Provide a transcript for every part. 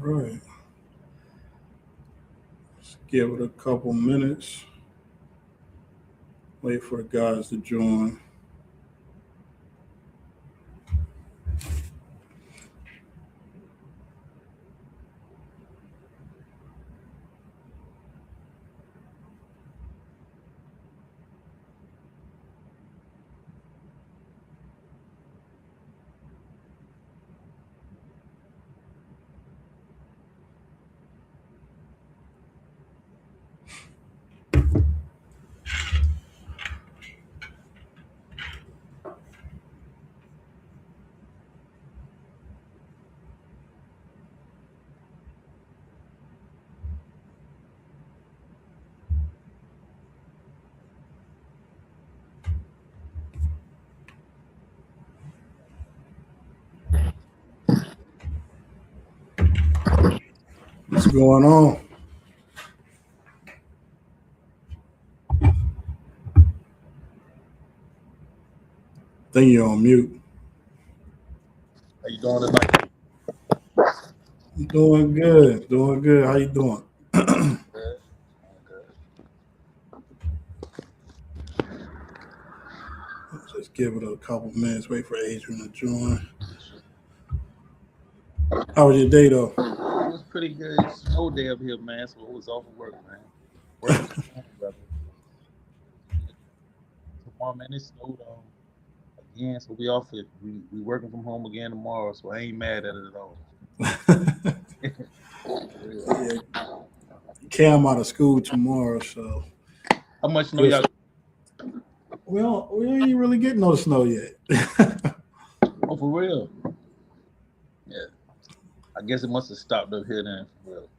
right. Let's give it a couple minutes. Wait for the guys to join. What's going on? Think you're on mute. How you doing tonight? Doing good. Doing good. How you doing? Good. Good. Just give it a couple minutes. Wait for Adrian to join. How was your day though? It was pretty good. Snow day up here, man. So it was off of work, man. Working from home, brother. Tomorrow, man, it snowed again, so we off it. We working from home again tomorrow, so I ain't mad at it at all. For real. Yeah, Cam out of school tomorrow, so How much snow just y'all? we ain't really getting no snow yet. Oh, for real? Yeah. I guess it must have stopped up here then, for real.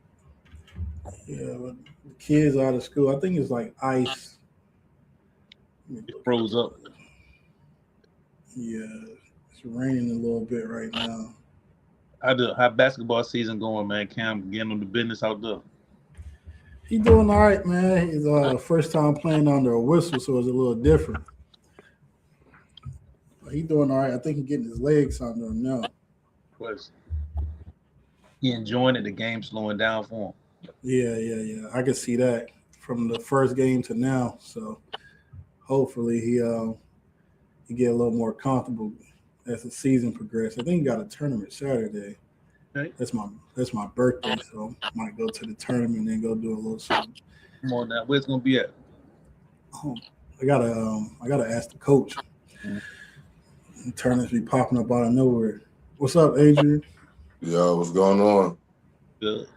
Yeah, but the kids out of school. I think it's like ice. Let me It look froze up. at it. Yeah, it's raining a little bit right now. How basketball season going, man? Cam getting on the business out there. He doing all right, man. He's first time playing under a whistle, so it's a little different. But he doing all right. I think he's getting his legs under him now. Was he enjoying it? The game slowing down for him. Yeah. I can see that from the first game to now. So hopefully he get a little more comfortable as the season progresses. I think he got a tournament Saturday. Okay. That's my birthday, so might go to the tournament and then go do a little something. Come on now. Where's it gonna be at? Oh, I gotta ask the coach. Mm. The tournaments be popping up out of nowhere. What's up, Adrian? Yo, what's going on? Good.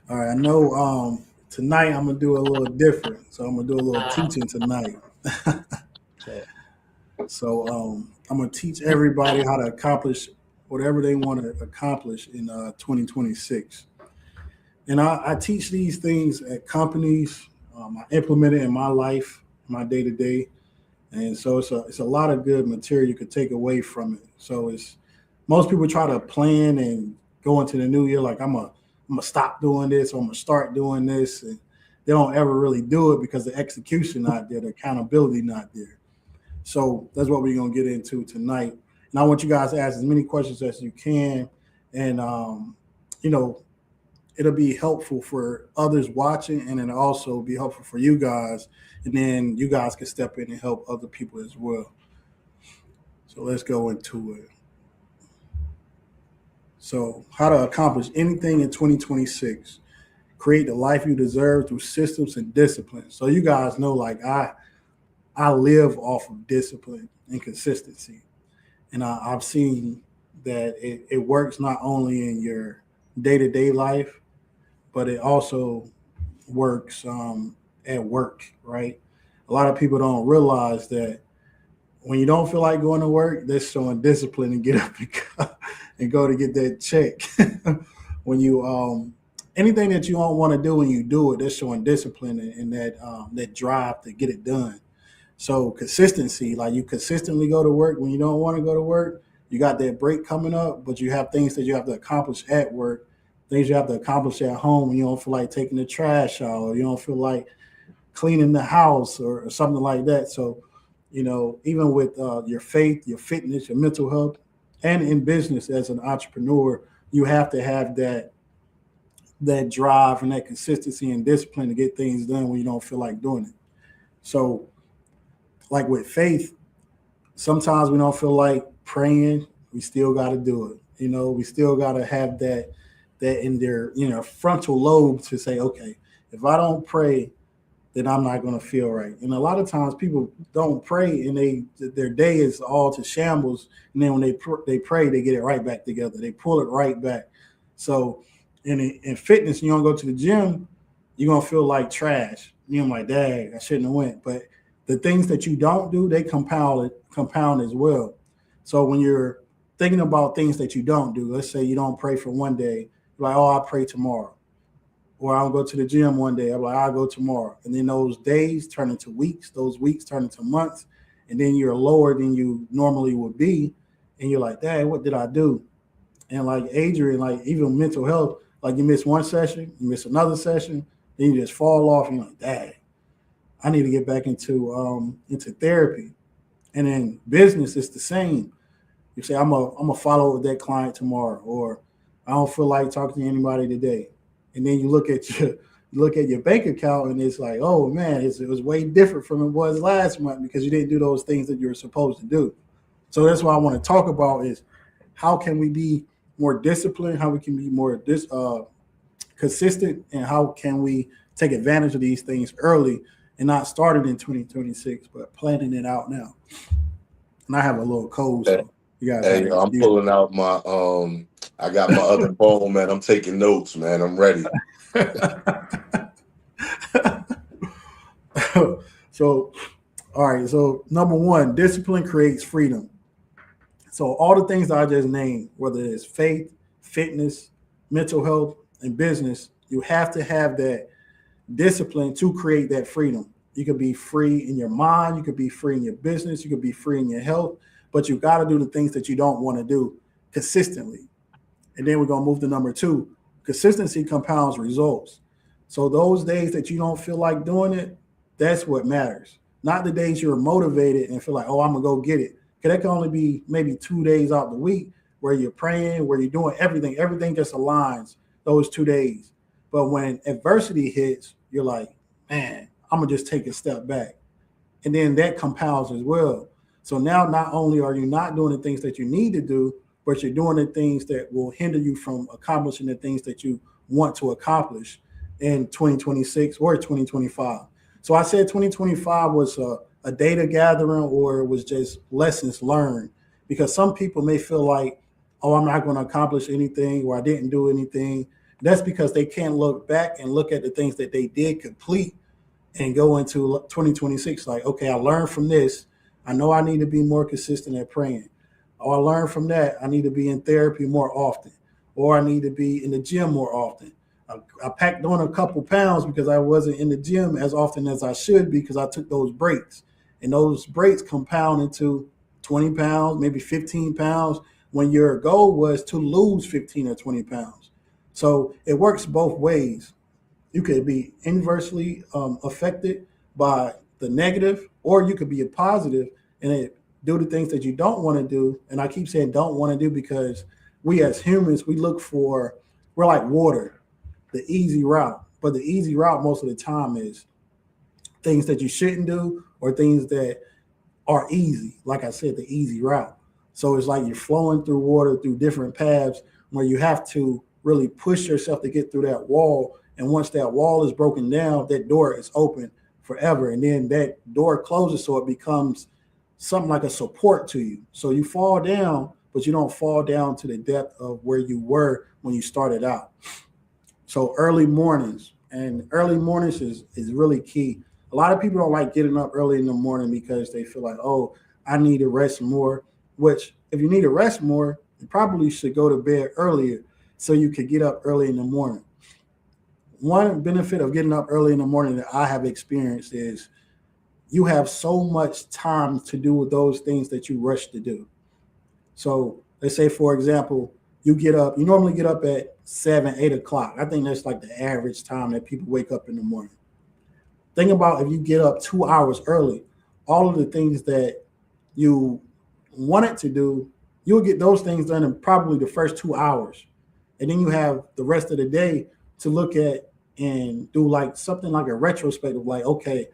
All right, I know tonight I'm gonna do a little different, so I'm gonna do a little teaching tonight. So, So I'm gonna teach everybody how to accomplish whatever they want to accomplish in 2026. And I teach these things at companies. I implement it in my life, my day to day, and so it's a lot of good material you could take away from it. So it's most people try to plan and go into the new year like I'm gonna stop doing this or I'm gonna start doing this, and they don't ever really do it because the execution not there, the accountability not there. So that's what we're gonna get into tonight. And I want you guys to ask as many questions as you can, and you know it'll be helpful for others watching, and then also be helpful for you guys, and then you guys can step in and help other people as well. So let's go into it. So, how to accomplish anything in 2026? Create the life you deserve through systems and discipline. So you guys know, like I live off of discipline and consistency. And I've seen that it works not only in your day to day life, but it also works at work, right? A lot of people don't realize that when you don't feel like going to work, that's showing discipline and get up and go to get that check. When you anything that you don't want to do when you do it, that's showing discipline and that drive to get it done. So consistency, like you consistently go to work when you don't want to go to work. You got that break coming up, but you have things that you have to accomplish at work, things you have to accomplish at home when you don't feel like taking the trash out, or you don't feel like cleaning the house or something like that. So, even with your faith, your fitness, your mental health, and in business as an entrepreneur, you have to have that drive and that consistency and discipline to get things done when you don't feel like doing it. So, like with faith, sometimes we don't feel like praying. We still got to do it. We still got to have that in their frontal lobe to say, okay, if I don't pray, then I'm not going to feel right. And a lot of times people don't pray and their day is all to shambles. And then when they pray, they get it right back together. They pull it right back. So in fitness, you don't go to the gym, you're going to feel like trash. You're like, dang, I shouldn't have went. But the things that you don't do, they compound as well. So when you're thinking about things that you don't do, let's say you don't pray for one day, you're like, oh, I'll pray tomorrow. Or I'll go to the gym one day. I'm like, I'll go tomorrow. And then those days turn into weeks. Those weeks turn into months. And then you're lower than you normally would be. And you're like, dang, what did I do? And like Adrian, like even mental health, like you miss one session, you miss another session, then you just fall off. And you're like, dang, I need to get back into therapy. And then business is the same. You say, I'm a follow up with that client tomorrow, or I don't feel like talking to anybody today. And then you look at your bank account and it's like, oh man, it was way different from it was last month because you didn't do those things that you were supposed to do. So that's what I want to talk about is how can we be more disciplined, how we can be more consistent, and how can we take advantage of these things early and not start it in 2026, but planning it out now. And I have a little code, so you guys. Hey, I'm pulling out my I got my other phone, man. I'm taking notes, man. I'm ready. So, all right. So, number one, discipline creates freedom. So, all the things that I just named, whether it's faith, fitness, mental health, and business, you have to have that discipline to create that freedom. You could be free in your mind, you could be free in your business, you could be free in your health, but you got to do the things that you don't want to do consistently. And then we're going to move to number two. Consistency compounds results. So those days that you don't feel like doing it, that's what matters. Not the days you're motivated and feel like, oh, I'm going to go get it. Because that can only be maybe 2 days out the week where you're praying, where you're doing everything. Everything just aligns those 2 days. But when adversity hits, you're like, man, I'm going to just take a step back. And then that compounds as well. So now not only are you not doing the things that you need to do, but you're doing the things that will hinder you from accomplishing the things that you want to accomplish in 2026 or 2025. So I said 2025 was a data gathering or it was just lessons learned because some people may feel like, oh, I'm not going to accomplish anything or I didn't do anything. That's because they can't look back and look at the things that they did complete and go into 2026 like, okay, I learned from this. I know I need to be more consistent at praying. Or I learned from that, I need to be in therapy more often, or I need to be in the gym more often. I packed on a couple pounds because I wasn't in the gym as often as I should because I took those breaks. And those breaks compound into 20 pounds, maybe 15 pounds, when your goal was to lose 15 or 20 pounds. So it works both ways. You could be inversely affected by the negative, or you could be a positive and it do the things that you don't want to do. And I keep saying don't want to do because we as humans, we're like water, the easy route. But the easy route most of the time is things that you shouldn't do or things that are easy. Like I said, the easy route. So it's like you're flowing through water through different paths where you have to really push yourself to get through that wall. And once that wall is broken down, that door is open forever. And then that door closes so it becomes something like a support to you. So you fall down, but you don't fall down to the depth of where you were when you started out. So early mornings is really key. A lot of people don't like getting up early in the morning because they feel like, oh, I need to rest more, which if you need to rest more, you probably should go to bed earlier so you could get up early in the morning. One benefit of getting up early in the morning that I have experienced is you have so much time to do with those things that you rush to do. So let's say, for example, you normally get up at 7, 8 o'clock. I think that's like the average time that people wake up in the morning. Think about if you get up 2 hours early, all of the things that you wanted to do, you'll get those things done in probably the first 2 hours. And then you have the rest of the day to look at and do like something like a retrospective, like, okay,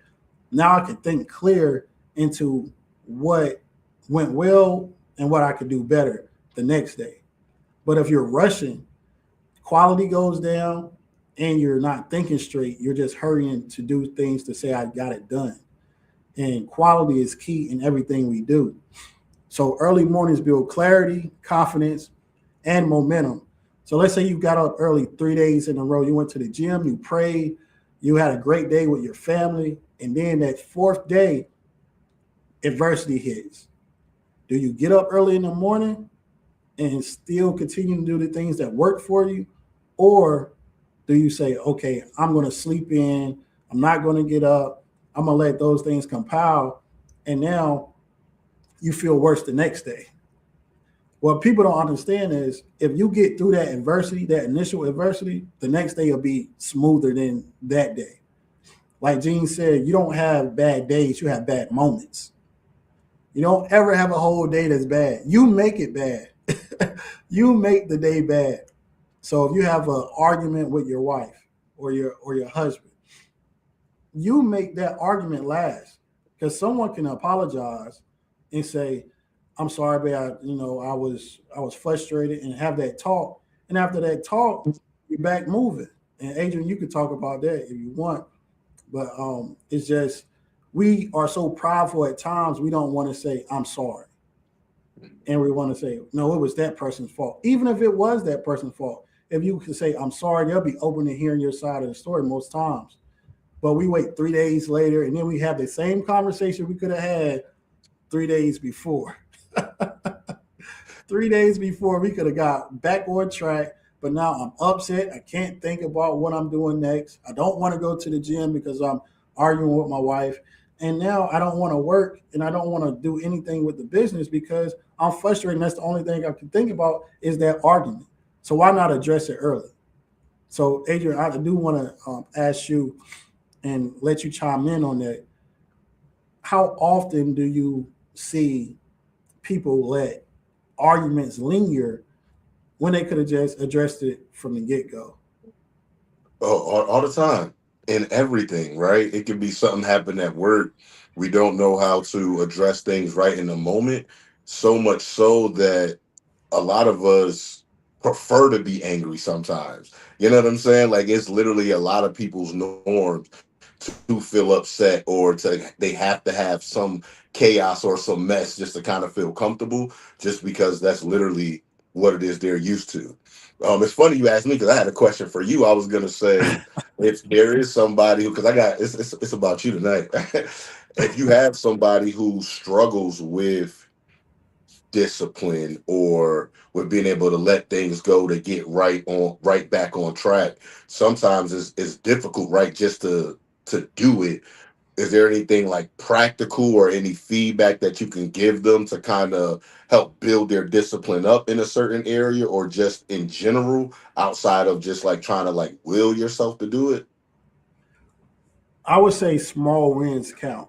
now I can think clear into what went well and what I could do better the next day. But if you're rushing, quality goes down and you're not thinking straight. You're just hurrying to do things to say, I got it done. And quality is key in everything we do. So early mornings build clarity, confidence, and momentum. So let's say you got up early 3 days in a row. You went to the gym, you prayed, you had a great day with your family. And then that fourth day, adversity hits. Do you get up early in the morning and still continue to do the things that work for you? Or do you say, okay, I'm going to sleep in, I'm not going to get up, I'm going to let those things compile, and now you feel worse the next day? What people don't understand is if you get through that adversity, that initial adversity, the next day will be smoother than that day. Like Gene said, you don't have bad days, you have bad moments. You don't ever have a whole day that's bad. You make it bad. You make the day bad. So if you have an argument with your wife or your husband, you make that argument last, because someone can apologize and say, "I'm sorry, babe. I was frustrated," and have that talk. And after that talk, you're back moving. And Adrian, you could talk about that if you want, but it's just we are so prideful at times. We don't want to say, "I'm sorry," and we want to say, "No, it was that person's fault." Even if it was that person's fault, if you can say, "I'm sorry," they'll be open to hearing your side of the story most times. But we wait 3 days later, and then we have the same conversation we could have had 3 days before. 3 days before, we could have got back on track. But now I'm upset. I can't think about what I'm doing next. I don't want to go to the gym because I'm arguing with my wife. And now I don't want to work and I don't want to do anything with the business because I'm frustrated. And that's the only thing I can think about is that argument. So why not address it early? So, Adrian, I do want to ask you and let you chime in on that. How often do you see people let arguments linger when they could have just addressed it from the get go? Oh, all the time in everything, right? It could be something happen at work. We don't know how to address things right in the moment. So much so that a lot of us prefer to be angry sometimes. You know what I'm saying? Like it's literally a lot of people's norms to feel upset or to they have to have some chaos or some mess just to kind of feel comfortable, just because that's literally what it is they're used to. It's funny you asked me because I had a question for you. I was gonna say if there is somebody who, because I got it's about you tonight. If you have somebody who struggles with discipline or with being able to let things go to get right back on track, sometimes it's difficult, right? Just to do it. Is there anything like practical or any feedback that you can give them to kind of help build their discipline up in a certain area, or just in general outside of just like trying to like will yourself to do it? I would say small wins count.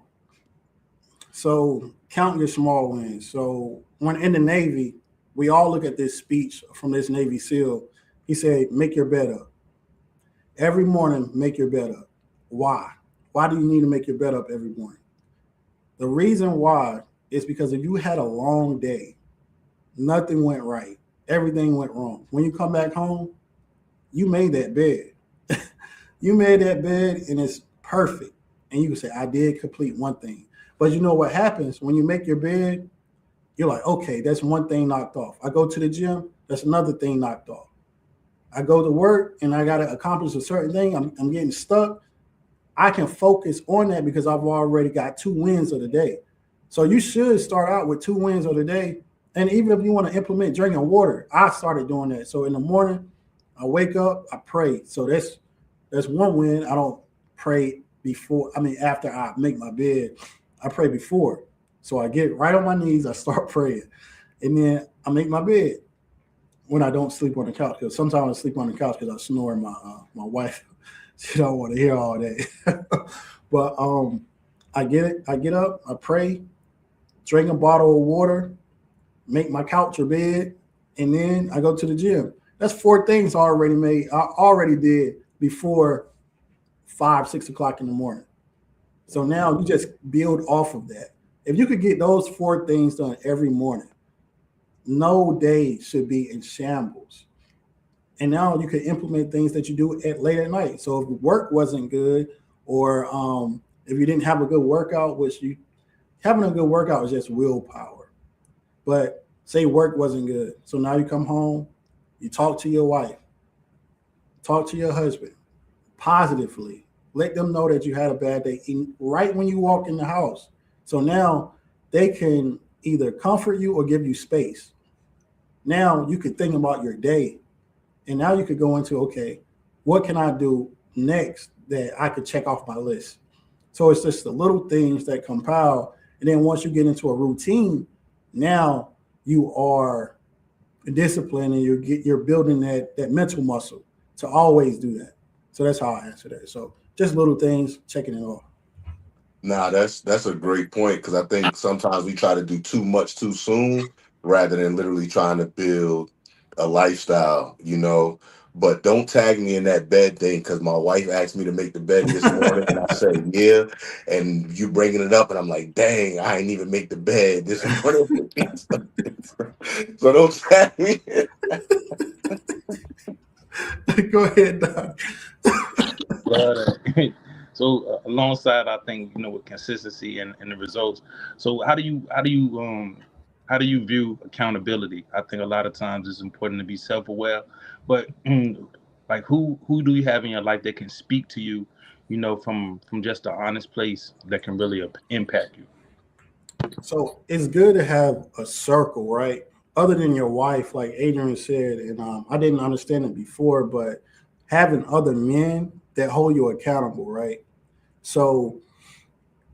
So count your small wins. So when in the Navy, we all look at this speech from this Navy SEAL. He said, make your bed up. Every morning, make your bed up. Why? Why do you need to make your bed up every morning? The reason why is because if you had a long day, nothing went right, everything went wrong. When you come back home, you made that bed. You made that bed and it's perfect. And you can say, I did complete one thing. But you know what happens when you make your bed? You're like, okay, that's one thing knocked off. I go to the gym, that's another thing knocked off. I go to work and I got to accomplish a certain thing. I'm getting stuck. I can focus on that because I've already got 2 wins of the day. So you should start out with 2 wins of the day. And even if you want to implement drinking water, I started doing that. So in the morning, I wake up, I pray. So that's 1 win. I don't pray before. I mean, after I make my bed, I pray before. So I get right on my knees, I start praying, and then I make my bed when I don't sleep on the couch. Because sometimes I sleep on the couch because I snore. My wife, she don't want to hear all that. But I get it. I get up, I pray, drink a bottle of water, make my couch or bed, and then I go to the gym. That's 4 things already made. I already did before 5, 6 o'clock in the morning. So now you just build off of that. If you could get those 4 things done every morning, no day should be in shambles. And now you can implement things that you do at late at night. So if work wasn't good, or if you didn't have a good workout, which you having a good workout is just willpower. But say work wasn't good, so now you come home, you talk to your wife, talk to your husband positively. Let them know that you had a bad day right when you walk in the house. So now they can either comfort you or give you space. Now you could think about your day, and now you could go into, okay, what can I do next that I could check off my list? So it's just the little things that compile. And then once you get into a routine, now you are disciplined and you're building that mental muscle to always do that. So that's how I answer that. So just little things, checking it off. Nah, that's a great point because I think sometimes we try to do too much too soon rather than literally trying to build a lifestyle, you know. But don't tag me in that bed thing because my wife asked me to make the bed this morning and I said yeah, and you bringing it up and I'm like, dang, I ain't even make the bed this morning. So don't tag me. Go ahead, Doc. Love that. So alongside, I think with consistency and the results. So how do you view accountability? I think a lot of times it's important to be self aware, but like who do you have in your life that can speak to you, from just an honest place that can really impact you? So it's good to have a circle, right? Other than your wife, like Adrian said, and I didn't understand it before, but having other men that hold you accountable, right? So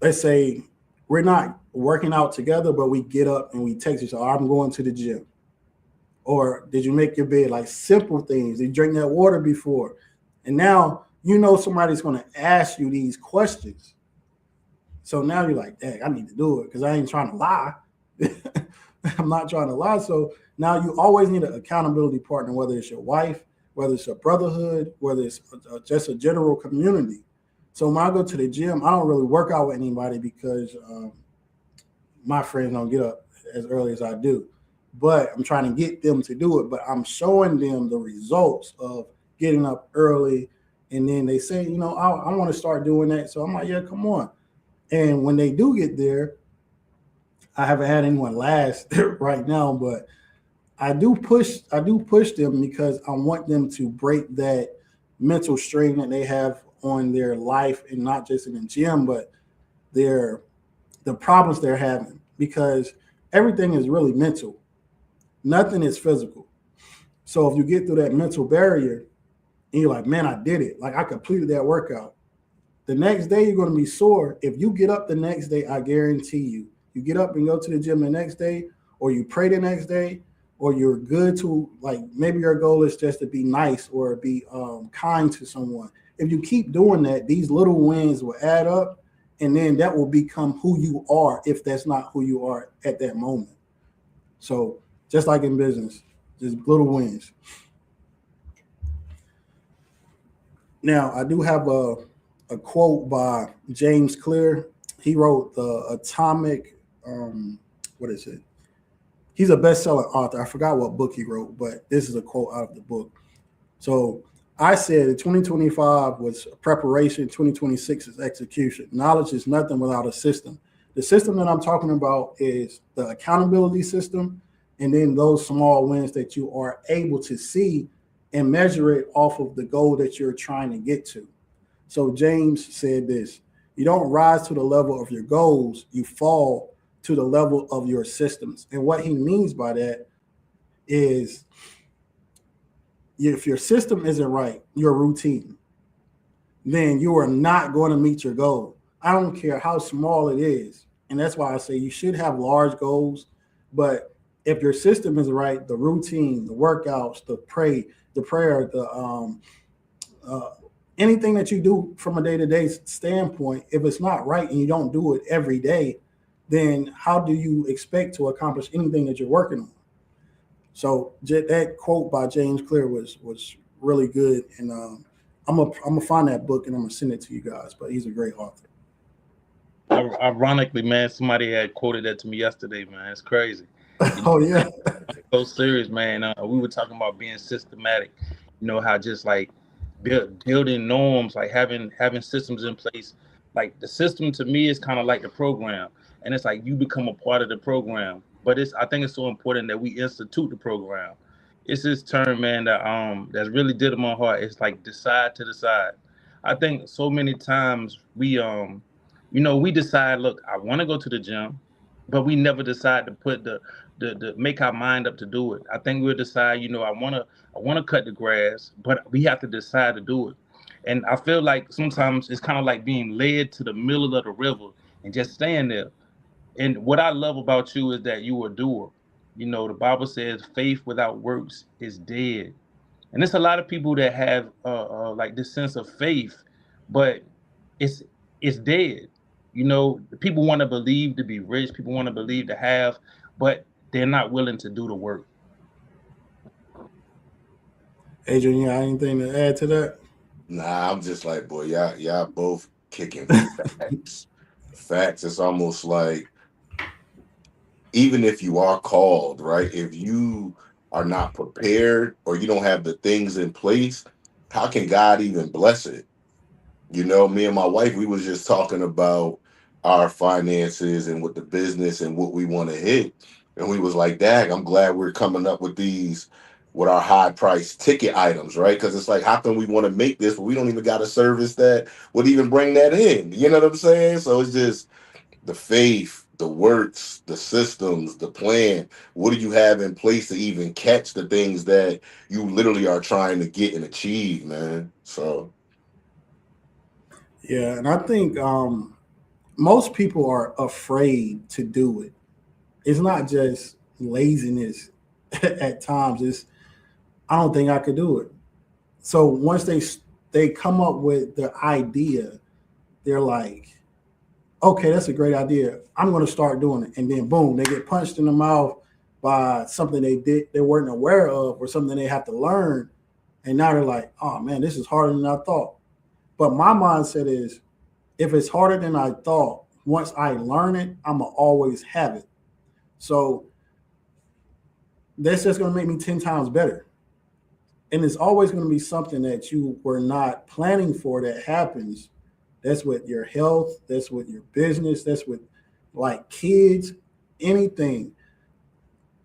let's say we're not working out together, but we get up and we text each other, I'm going to the gym. Or did you make your bed? Like simple things. Did you drink that water before? And now you know somebody's going to ask you these questions. So now you're like, dang, I need to do it because I ain't trying to lie. I'm not trying to lie. So now you always need an accountability partner, whether it's your wife, whether it's a brotherhood, whether it's just a general community. So when I go to the gym, I don't really work out with anybody because my friends don't get up as early as I do. But I'm trying to get them to do it. But I'm showing them the results of getting up early. And then they say, I want to start doing that. So I'm like, yeah, come on. And when they do get there, I haven't had anyone last right now, but I do push them because I want them to break that mental strain that they have on their life, and not just in the gym, but their the problems they're having, because everything is really mental. Nothing is physical. So if you get through that mental barrier and you're like, man, I did it. Like I completed that workout. The next day you're going to be sore. If you get up the next day, I guarantee you get up and go to the gym the next day, or you pray the next day, or you're good to, like, maybe your goal is just to be nice or be kind to someone. If you keep doing that, these little wins will add up, and then that will become who you are if that's not who you are at that moment. So just like in business, just little wins. Now, I do have a quote by James Clear. He wrote the Atomic, what is it? He's a best-selling author. I forgot what book he wrote, but this is a quote out of the book. So I said that 2025 was preparation, 2026 is execution. Knowledge is nothing without a system. The system that I'm talking about is the accountability system, and then those small wins that you are able to see and measure it off of the goal that you're trying to get to. So James said this: you don't rise to the level of your goals, you fall to the level of your systems. And what he means by that is, if your system isn't right, your routine, then you are not going to meet your goal. I don't care how small it is. And that's why I say you should have large goals. But if your system is right, the routine, the workouts, the prayer, uh, anything that you do from a day-to-day standpoint, if it's not right and you don't do it every day, then how do you expect to accomplish anything that you're working on? So that quote by James Clear was really good, and I'm gonna find that book and I'm gonna send it to you guys. But he's a great author. Ironically, man, somebody had quoted that to me yesterday, man. It's crazy. You Oh yeah, so serious, man. We were talking about being systematic. You know how just like building norms, like having systems in place. Like the system to me is kind of like the program, and it's like you become a part of the program. But it's I think it's so important that we institute the program. It's this term, man, that's really did in my heart. It's like decide to decide. I think so many times we decide, look, I want to go to the gym, but we never decide to put the make our mind up to do it. I think we'll decide, I wanna cut the grass, but we have to decide to do it. And I feel like sometimes it's kind of like being led to the middle of the river and just staying there. And what I love about you is that you are a doer. The Bible says faith without works is dead. And there's a lot of people that have like this sense of faith, but it's it's dead. People want to believe to be rich, people want to believe to have, but they're not willing to do the work. Adrian, you got anything to add to that? Nah, I'm just like, boy, y'all both kicking facts. Facts. It's almost like even if you are called, right? If you are not prepared or you don't have the things in place, how can God even bless it? Me and my wife, we was just talking about our finances and with the business and what we want to hit. And we was like, Dag, I'm glad we're coming up with these with our high price ticket items, right? Because it's like, how can we want to make this, but we don't even got a service that would even bring that in? You know what I'm saying? So it's just the faith, the works, the systems, the plan. What do you have in place to even catch the things that you literally are trying to get and achieve, man? So Yeah, and I think most people are afraid to do it. It's not just laziness at times. It's I don't think I could do it. So once they come up with the idea, they're like, okay, that's a great idea. I'm going to start doing it, and then boom, they get punched in the mouth by something they weren't aware of or something they have to learn, and now they're like, oh man, this is harder than I thought. But my mindset is, if it's harder than I thought, once I learn it, I'm gonna always have it. So that's just gonna make me 10 times better. And it's always gonna be something that you were not planning for that happens. That's with your health, that's with your business, that's with like kids, anything.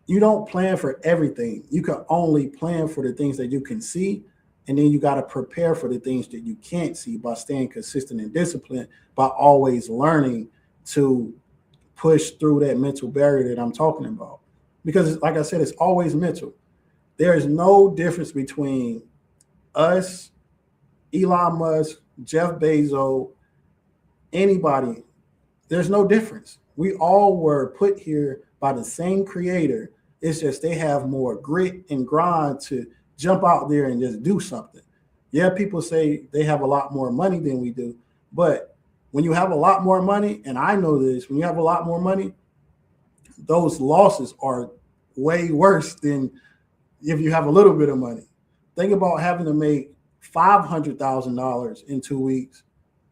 You don't plan for everything. You can only plan for the things that you can see. And then you got to prepare for the things that you can't see by staying consistent and disciplined, by always learning to push through that mental barrier that I'm talking about. Because, like I said, it's always mental. There is no difference between us, Elon Musk, Jeff Bezos, anybody. There's no difference. We all were put here by the same creator. It's just they have more grit and grind to jump out there and just do something. Yeah, people say they have a lot more money than we do, but when you have a lot more money, and I know this, when you have a lot more money, those losses are way worse than if you have a little bit of money. Think about having to make $500,000 in 2 weeks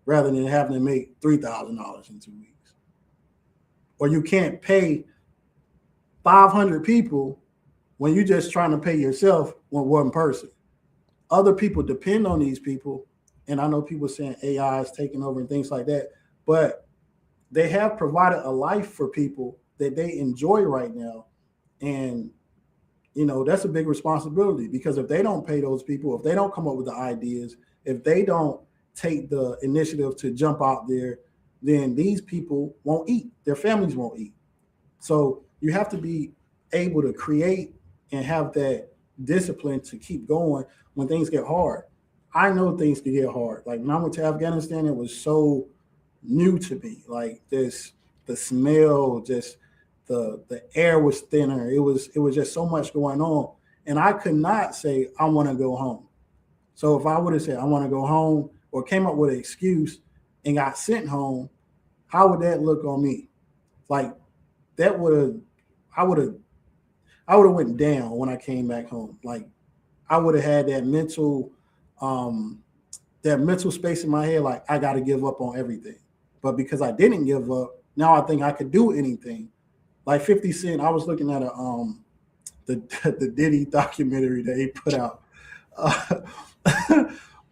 rather than having to make $3,000 in 2 weeks. Or you can't pay 500 people when you're just trying to pay yourself with one person. Other people depend on these people. And I know people saying AI is taking over and things like that, but they have provided a life for people that they enjoy right now. And, that's a big responsibility because if they don't pay those people, if they don't come up with the ideas, if they don't take the initiative to jump out there, then these people won't eat. Their families won't eat. So you have to be able to create and have that discipline to keep going when things get hard. I know things can get hard. Like when I went to Afghanistan, it was so new to me. Like the smell, just the air was thinner. It was just so much going on, and I could not say I want to go home. So if I would have said I want to go home or came up with an excuse and got sent home, how would that look on me? Like that would have I would have I would have went down when I came back home. Like I would have had um, that mental space in my head, like I got to give up on everything. But because I didn't give up, now I think I could do anything. Like 50 Cent, I was looking at the the Diddy documentary that he put out,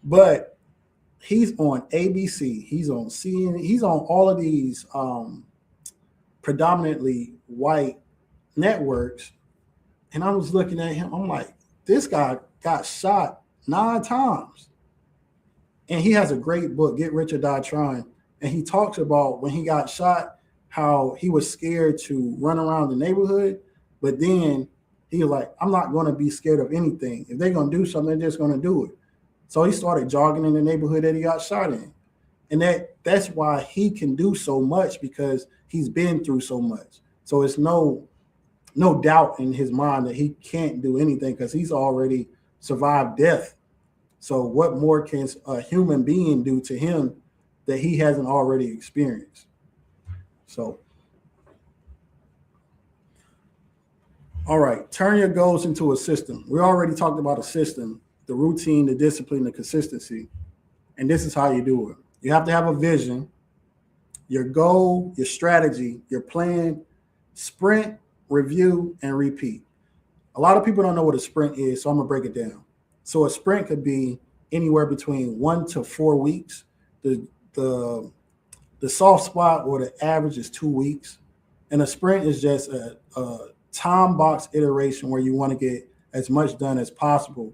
but he's on ABC, he's on CNN, he's on all of these predominantly white networks, and I was looking at him. I'm like, this guy got shot 9 times, and he has a great book, Get Rich or Die Trying, and he talks about when he got shot, how he was scared to run around the neighborhood, but then he was like, I'm not going to be scared of anything. If they're going to do something, they're just going to do it. So he started jogging in the neighborhood that he got shot in. And that's why he can do so much, because he's been through so much. So it's no doubt in his mind that he can't do anything, because he's already survived death. So what more can a human being do to him that he hasn't already experienced? So, all right, turn your goals into a system. We already talked about a system, the routine, the discipline, the consistency. And this is how you do it. You have to have a vision, your goal, your strategy, your plan, sprint, review, and repeat. A lot of people don't know what a sprint is, so I'm going to break it down. So a sprint could be anywhere between 1 to 4 weeks. The soft spot or the average is 2 weeks. And a sprint is just a time box iteration where you want to get as much done as possible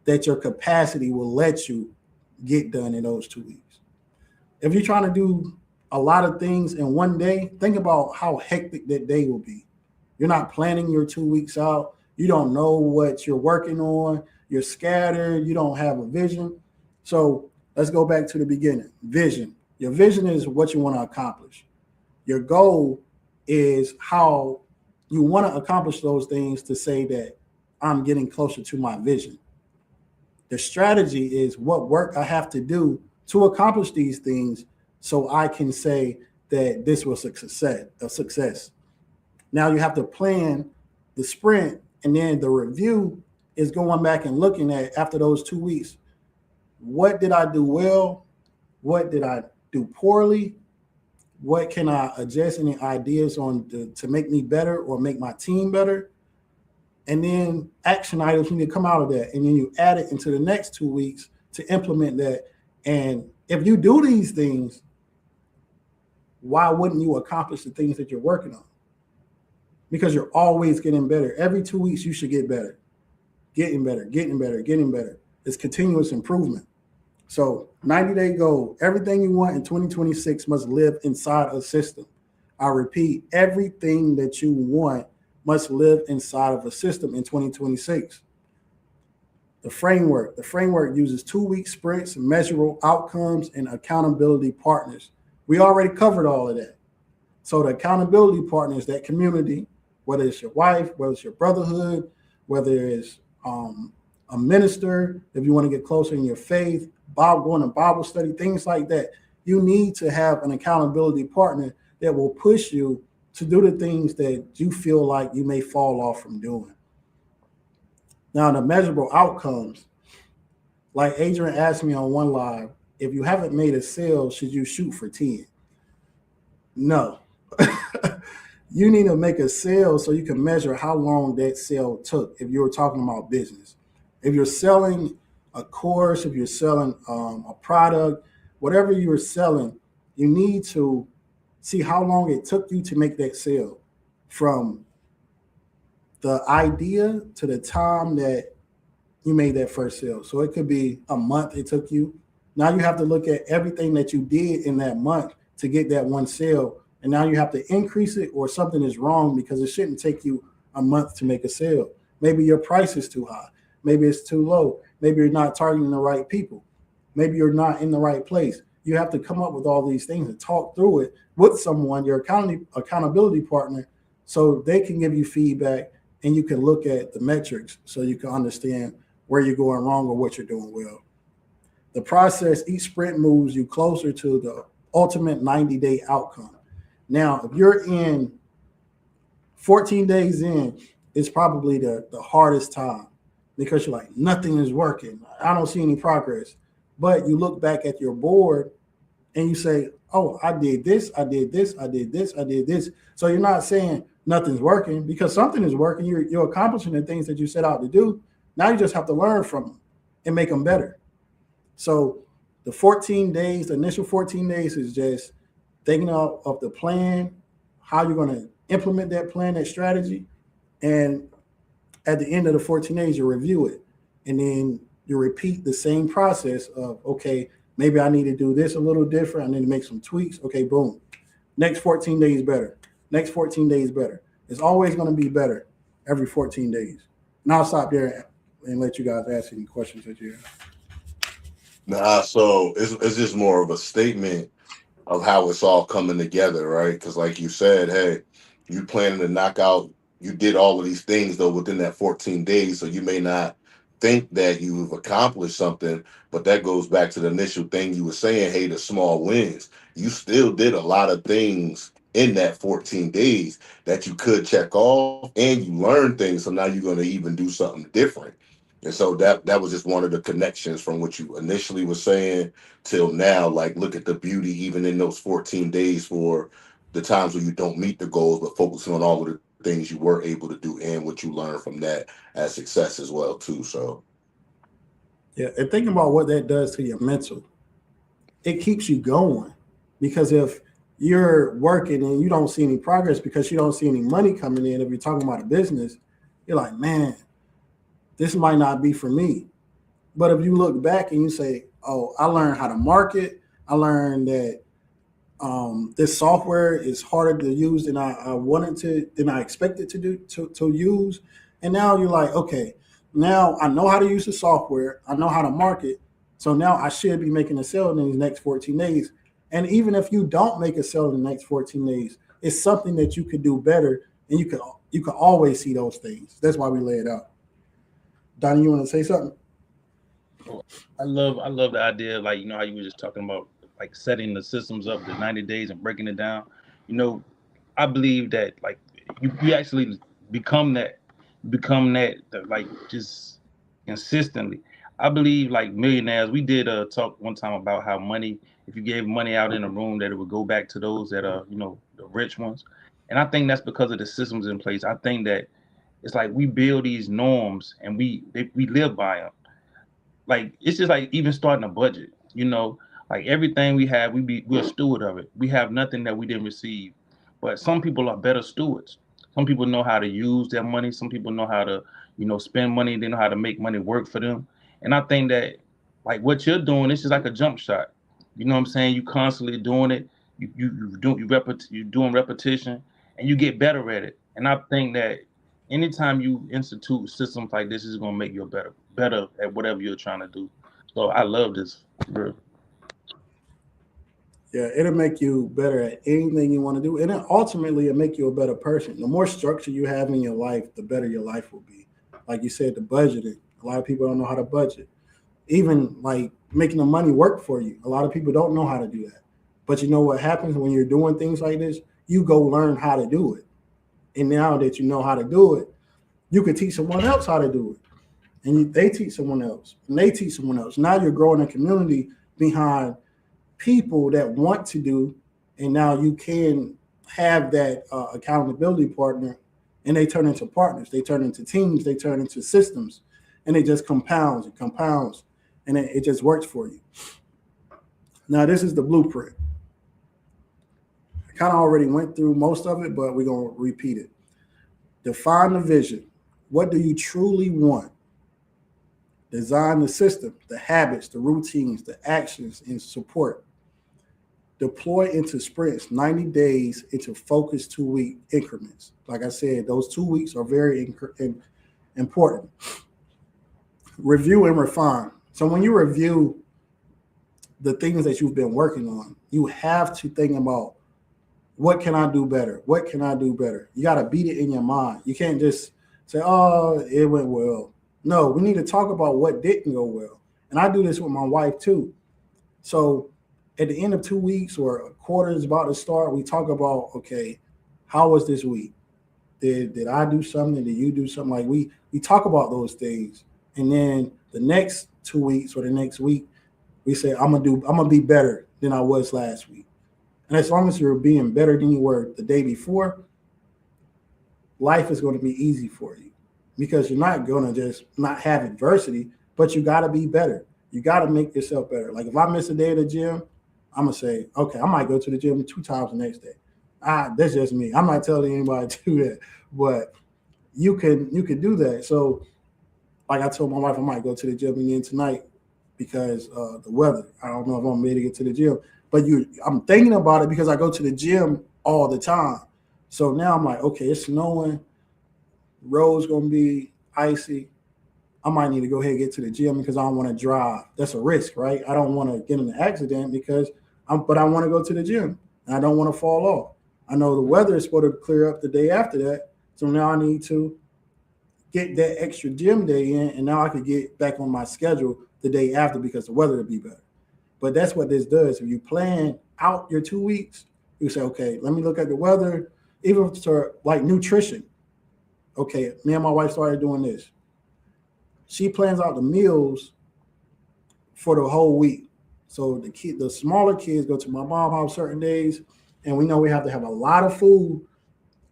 that your capacity will let you get done in those 2 weeks. If you're trying to do a lot of things in one day, think about how hectic that day will be. You're not planning your 2 weeks out. You don't know what you're working on. You're scattered. You don't have a vision. So let's go back to the beginning. Vision. Your vision is what you want to accomplish. Your goal is how you want to accomplish those things to say that I'm getting closer to my vision. The strategy is what work I have to do to accomplish these things so I can say that this was a success. Now you have to plan the sprint, and then the review is going back and looking at, after those 2 weeks, what did I do well? What did I do poorly? What can I adjust? Any ideas on to make me better or make my team better? And then action items need to come out of that. And then you add it into the next 2 weeks to implement that. And if you do these things, why wouldn't you accomplish the things that you're working on? Because you're always getting better. Every 2 weeks, you should get better. Getting better, getting better, getting better. It's continuous improvement. So 90-day goal, everything you want in 2026 must live inside a system. I repeat, everything that you want must live inside of a system in 2026. The framework uses 2-week sprints, measurable outcomes, and accountability partners. We already covered all of that. So the accountability partners, that community, whether it's your wife, whether it's your brotherhood, whether it's a minister, if you want to get closer in your faith, going to Bible study, things like that. You need to have an accountability partner that will push you to do the things that you feel like you may fall off from doing. Now, the measurable outcomes, like Adrian asked me on one live, if you haven't made a sale, should you shoot for 10? No. You need to make a sale so you can measure how long that sale took if you were talking about business. If you're selling a course, if you're selling a product, whatever you're selling, you need to see how long it took you to make that sale, from the idea to the time that you made that first sale. So it could be a month it took you. Now you have to look at everything that you did in that month to get that one sale. And now you have to increase it, or something is wrong, because it shouldn't take you a month to make a sale. Maybe your price is too high. Maybe it's too low. Maybe you're not targeting the right people. Maybe you're not in the right place. You have to come up with all these things and talk through it with someone, your accountability partner, so they can give you feedback and you can look at the metrics so you can understand where you're going wrong or what you're doing well. The process, each sprint moves you closer to the ultimate 90-day outcome. Now, if you're in 14 days in is probably the hardest time because you're like, nothing is working. I don't see any progress. But you look back at your board and you say, oh, I did this, I did this, I did this, I did this. So you're not saying nothing's working because something is working. You're accomplishing the things that you set out to do. Now you just have to learn from them and make them better. So the 14 days, the initial 14 days is just thinking of the plan, how you're going to implement that plan, that strategy. And at the end of the 14 days, you review it. And then you repeat the same process of, okay, maybe I need to do this a little different. I need to make some tweaks. Okay, boom. Next 14 days better. Next 14 days better. It's always going to be better every 14 days. And I'll stop there and let you guys ask any questions that you have. Nah, so it's just more of a statement of how it's all coming together, right? Because like you said, hey, you planning to knock out, you did all of these things though within that 14 days, so you may not think that you've accomplished something, but that goes back to the initial thing you were saying, hey, the small wins. You still did a lot of things in that 14 days that you could check off and you learned things, so now you're going to even do something different. And so that was just one of the connections from what you initially were saying till now. Like, look at the beauty even in those 14 days for the times where you don't meet the goals, but focusing on all of the things you were able to do and what you learned from that as success as well too. So Yeah, and thinking about what that does to your mental, it keeps you going. Because if you're working and you don't see any progress because you don't see any money coming in, if you're talking about a business, you're like, man, this might not be for me. But if you look back and you say, oh, I learned how to market, I learned that this software is harder to use than I wanted to, than I expected to do to use. And now you're like, okay, now I know how to use the software, I know how to market. So now I should be making a sale in these next 14 days. And even if you don't make a sale in the next 14 days, it's something that you could do better. And you can always see those things. That's why we lay it out. Donnie, you want to say something? Oh, I love the idea, like how you were just talking about, like setting the systems up, the 90 days and breaking it down. You know, I believe that like you actually become that, like just consistently. I believe like millionaires. We did a talk one time about how money, if you gave money out in a room, that it would go back to those that are the rich ones, and I think that's because of the systems in place. I think that it's like we build these norms and we live by them. Like it's just like even starting a budget, like everything we have, we're a steward of it. We have nothing that we didn't receive. But some people are better stewards. Some people know how to use their money. Some people know how to spend money. They know how to make money work for them. And I think that like what you're doing, it's just like a jump shot. You know what I'm saying? You constantly doing it. You're doing repetition, and you get better at it. And I think that anytime you institute systems like this, is going to make you better at whatever you're trying to do. So I love this. Bro. Yeah, it'll make you better at anything you want to do. And then ultimately, it'll make you a better person. The more structure you have in your life, the better your life will be. Like you said, the budgeting. A lot of people don't know how to budget. Even like making the money work for you. A lot of people don't know how to do that. But you know what happens when you're doing things like this? You go learn how to do it. And now that you know how to do it, you can teach someone else how to do it. And they teach someone else. And they teach someone else. Now you're growing a community behind people that want to do, and now you can have that accountability partner, and they turn into partners, they turn into teams, they turn into systems, and it just compounds, and it just works for you. Now this is the blueprint. I kind of already went through most of it, but we're going to repeat it. Define the vision. What do you truly want? Design the system, the habits, the routines, the actions, and support. Deploy into sprints, 90 days into focused 2 week increments. Like I said, those 2 weeks are very important. Review and refine. So when you review the things that you've been working on, you have to think about, what can I do better? What can I do better? You got to beat it in your mind. You can't just say, oh, it went well. No, we need to talk about what didn't go well. And I do this with my wife too. So at the end of 2 weeks or a quarter is about to start, we talk about, okay, how was this week? Did I do something? Did you do something? Like we talk about those things, and then the next 2 weeks or the next week, we say I'm gonna be better than I was last week. And as long as you're being better than you were the day before, life is going to be easy for you because you're not going to just not have adversity, but you got to be better. You got to make yourself better. Like if I miss a day at the gym, I'm gonna say, okay, I might go to the gym 2 times the next day. That's just me. I'm not telling anybody to do that, but you can do that. So, like I told my wife, I might go to the gym again tonight because the weather. I don't know if I'm ready to get to the gym, but I'm thinking about it because I go to the gym all the time. So now I'm like, okay, it's snowing, road's gonna be icy. I might need to go ahead and get to the gym because I don't want to drive. That's a risk, right? I don't want to get in an accident but I want to go to the gym and I don't want to fall off. I know the weather is supposed to clear up the day after that, so now I need to get that extra gym day in, and now I could get back on my schedule the day after because the weather will be better. But that's what this does. If you plan out your 2 weeks, you say, okay, let me look at the weather, even for like nutrition. Okay, me and my wife started doing this. She plans out the meals for the whole week. So the smaller kids go to my mom's house certain days, and we know we have to have a lot of food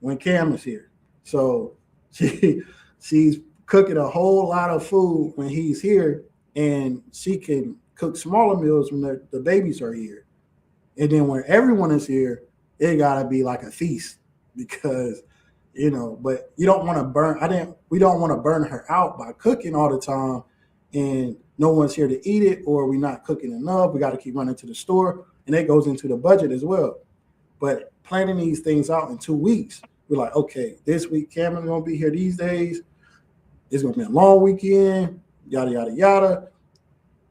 when Cam is here. So she's cooking a whole lot of food when he's here, and she can cook smaller meals when the babies are here. And then when everyone is here, it gotta be like a feast because but you don't want to we don't want to burn her out by cooking all the time and no one's here to eat it, or we're not cooking enough. We got to keep running to the store, and that goes into the budget as well. But planning these things out in 2 weeks, we're like, okay, this week Cameron's gonna be here these days. It's gonna be a long weekend, yada yada yada.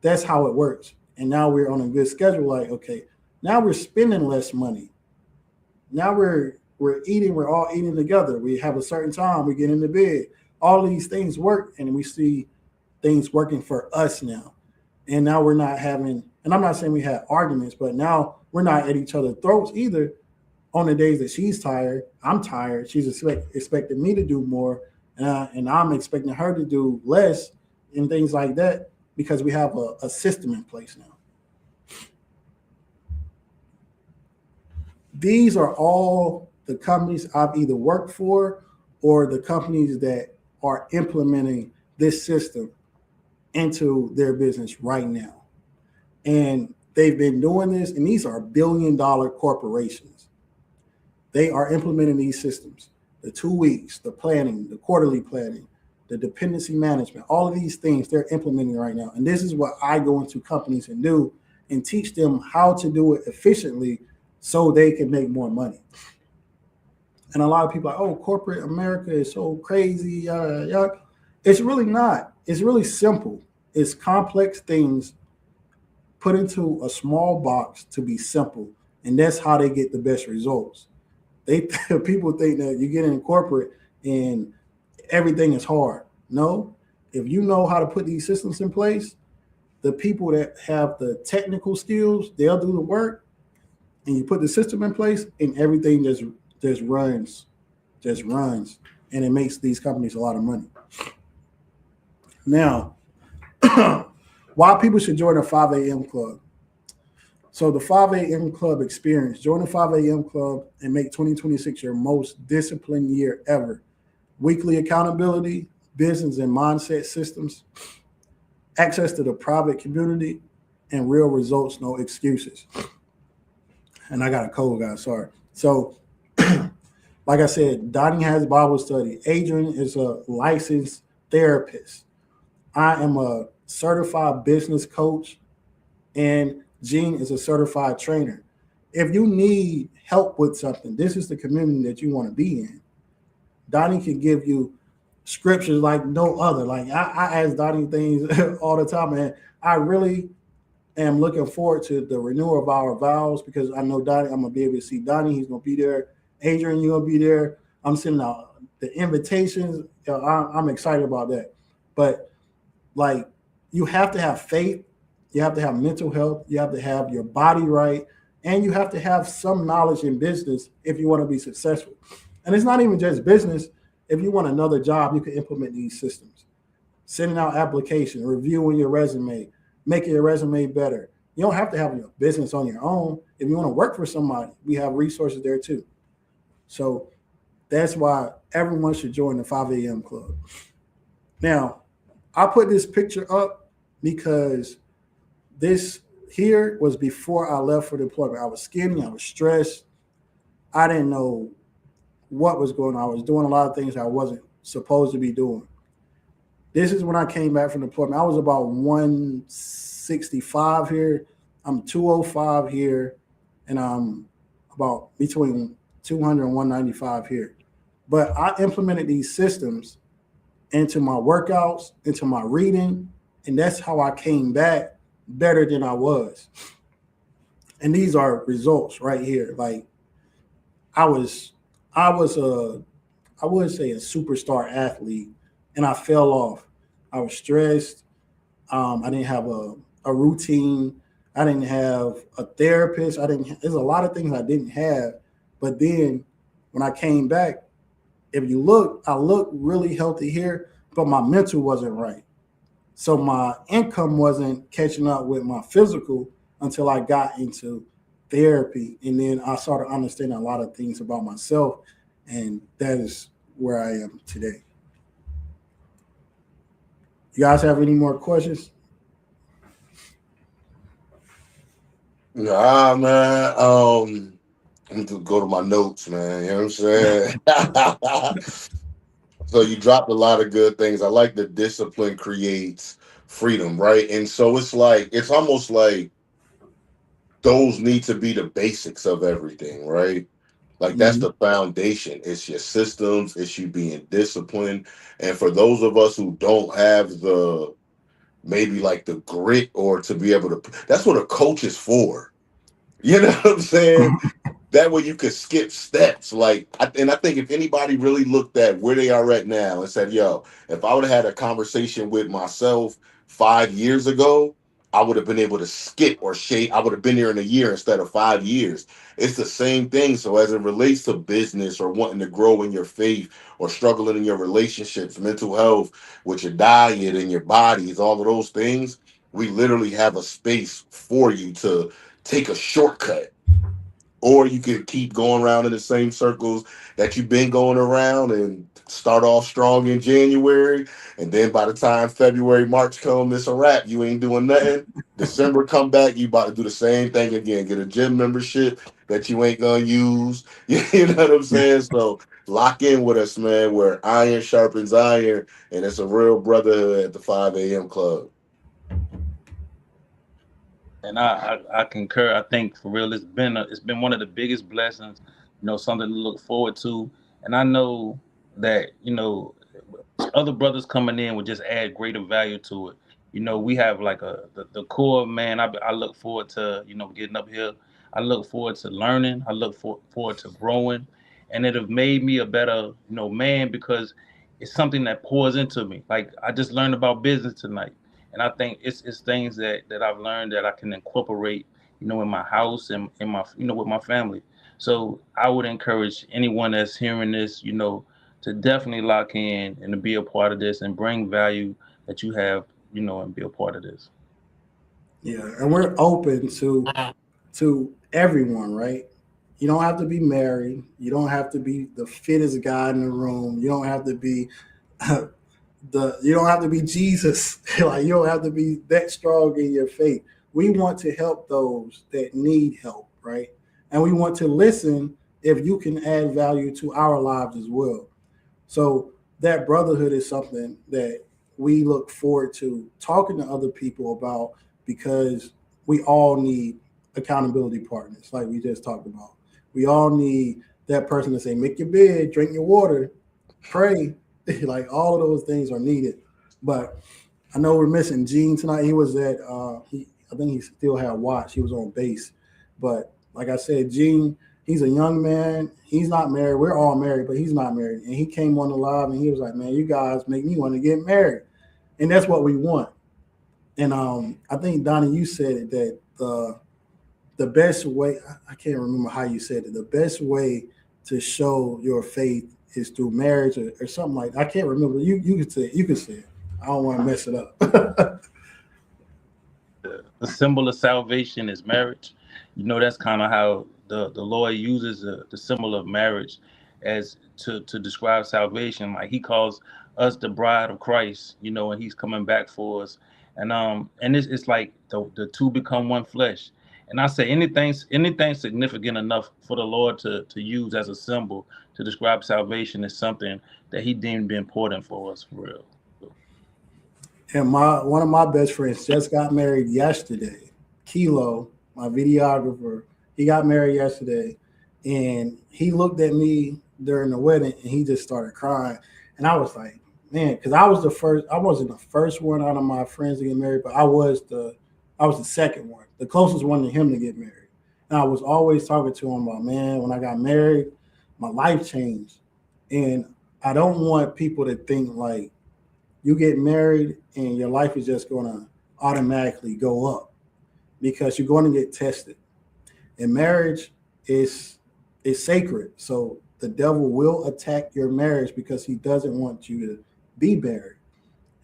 That's how it works. And now we're on a good schedule. Like, okay, now we're spending less money. Now we're eating. We're all eating together. We have a certain time. We get into bed. All of these things work, and we see things working for us now. And now we're not having. And I'm not saying we had arguments, but now we're not at each other's throats either. On the days that she's tired, I'm tired. She's expecting me to do more, and I'm expecting her to do less, and things like that, because we have a system in place now. These are all the companies I've either worked for or the companies that are implementing this system into their business right now. And they've been doing this, and these are billion-dollar corporations. They are implementing these systems, the 2 weeks, the planning, the quarterly planning, the dependency management, all of these things they're implementing right now. And this is what I go into companies and do and teach them how to do it efficiently so they can make more money. And a lot of people are, oh, corporate America is so crazy. It's really not. It's really simple. It's complex things put into a small box to be simple. And that's how they get the best results. People think that you get in corporate and everything is hard. No, if you know how to put these systems in place, the people that have the technical skills, they'll do the work, and you put the system in place, and everything just runs, and it makes these companies a lot of money. Now, why people should join a 5 a.m. club. So the 5 a.m. club experience, join the 5 a.m. club and make 2026 your most disciplined year ever. Weekly accountability, business and mindset systems, access to the private community, and real results, no excuses. And I got a cold, guys, sorry. So, like I said, Donnie has Bible study. Adrian is a licensed therapist. I am a certified business coach, and Gene is a certified trainer. If you need help with something, this is the community that you want to be in. Donnie can give you scriptures like no other. Like I ask Donnie things all the time, and I really am looking forward to the renewal of our vows because I know Donnie, I'm gonna be able to see Donnie. He's gonna be there. Adrian, you're gonna be there. I'm sending out the invitations. I'm excited about that. But like, you have to have faith. You have to have mental health. You have to have your body right, and you have to have some knowledge in business if you want to be successful. And it's not even just business. If you want another job, you can implement these systems. Sending out applications, reviewing your resume, making your resume better. You don't have to have a business on your own. If you want to work for somebody, we have resources there too. So that's why everyone should join the 5 a.m. club. Now, I put this picture up because this here was before I left for deployment. I was skinny, I was stressed. I didn't know what was going on. I was doing a lot of things I wasn't supposed to be doing. This is when I came back from deployment. I was about 165 here. I'm 205 here, and I'm about between 200 and 195 here. But I implemented these systems into my workouts, into my reading, and that's how I came back better than I was. And these are results right here. Like I was, I was a, I would say a superstar athlete, and I fell off. I was stressed. I didn't have a routine. I didn't have a therapist. I didn't. There's a lot of things I didn't have. But then when I came back, if you look, I look really healthy here, but my mental wasn't right. So my income wasn't catching up with my physical until I got into therapy. And then I started understanding a lot of things about myself. And that is where I am today. You guys have any more questions? Nah, man. I need to go to my notes, man. You know what I'm saying? So you dropped a lot of good things. I like the discipline creates freedom, right? And so it's almost like those need to be the basics of everything, right? Like that's Mhm. the foundation. It's your systems, it's you being disciplined. And for those of us who don't have the maybe like the grit or to be able to, that's what a coach is for. You know what I'm saying? That way you could skip steps. And I think if anybody really looked at where they are right now and said, yo, if I would have had a conversation with myself 5 years ago, I would have been able to skip or shade. I would have been there in a year instead of 5 years. It's the same thing. So as it relates to business or wanting to grow in your faith or struggling in your relationships, mental health, with your diet and your bodies, all of those things, we literally have a space for you to take a shortcut, or you can keep going around in the same circles that you've been going around and start off strong in January. And then by the time February, March come, it's a wrap. You ain't doing nothing. December come back, you about to do the same thing again. Get a gym membership that you ain't gonna use. You know what I'm saying? So lock in with us, man, where iron sharpens iron, and it's a real brotherhood at the 5 a.m. club. And I concur. I think for real, it's been one of the biggest blessings. Something to look forward to. And I know that other brothers coming in would just add greater value to it. We have like the core man. I look forward to getting up here. I look forward to learning. I look forward to growing, and it have made me a better man because it's something that pours into me. Like I just learned about business tonight, and I think it's things that I've learned that I can incorporate in my house and in my with my family. So I would encourage anyone that's hearing this to definitely lock in and to be a part of this and bring value that you have, and be a part of this. Yeah, and we're open to everyone, right? You don't have to be married. You don't have to be the fittest guy in the room. You don't have to be you don't have to be Jesus. Like you don't have to be that strong in your faith. We want to help those that need help, right? And we want to listen if you can add value to our lives as well. So that brotherhood is something that we look forward to talking to other people about because we all need accountability partners, like we just talked about. We all need that person to say, make your bed, drink your water, pray. Like all of those things are needed. But I know we're missing Gene tonight. He was at I think he still had watch. He was on base. But like I said, Gene, he's a young man. He's not married. We're all married, but he's not married. And he came on the live and he was like, man, you guys make me want to get married. And that's what we want. And I think Donnie, you said it that the best way, I can't remember how you said it, the best way to show your faith is through marriage or something like that. I can't remember. You could say it. You could say it. I don't want to mess it up. The symbol of salvation is marriage. That's kind of how the Lord uses the symbol of marriage as to describe salvation. Like he calls us the bride of Christ, and he's coming back for us. And it's like the two become one flesh. And I say anything significant enough for the Lord to use as a symbol to describe salvation is something that he deemed be important for us for real. And one of my best friends just got married yesterday. Kilo, my videographer, he got married yesterday, and he looked at me during the wedding, and he just started crying. And I was like, man, because I was the first. I wasn't the first one out of my friends to get married, but I was the second one, the closest one to him to get married. And I was always talking to him about, man, when I got married, my life changed, and I don't want people to think like you get married and your life is just going to automatically go up because you're going to get tested. And marriage is sacred. So the devil will attack your marriage because he doesn't want you to be married.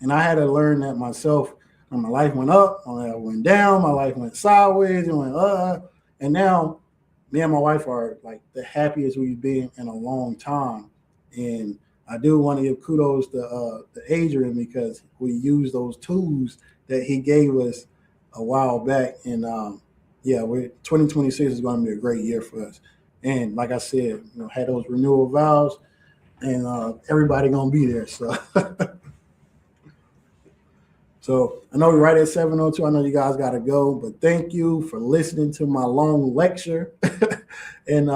And I had to learn that myself. And my life went up, my life went down, my life went sideways, and went and now me and my wife are like the happiest we've been in a long time. And I do want to give kudos to Adrian because we used those tools that he gave us a while back, and yeah, 2026 is going to be a great year for us. And like I said, had those renewal vows, and everybody gonna be there. So, so I know we're right at 7:02. I know you guys got to go, but thank you for listening to my long lecture, and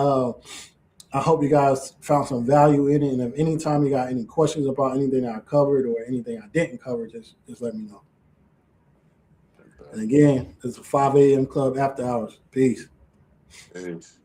I hope you guys found some value in it. And if anytime you got any questions about anything I covered or anything I didn't cover, just let me know. And again, it's a 5 a.m. club after hours. Peace. Thanks.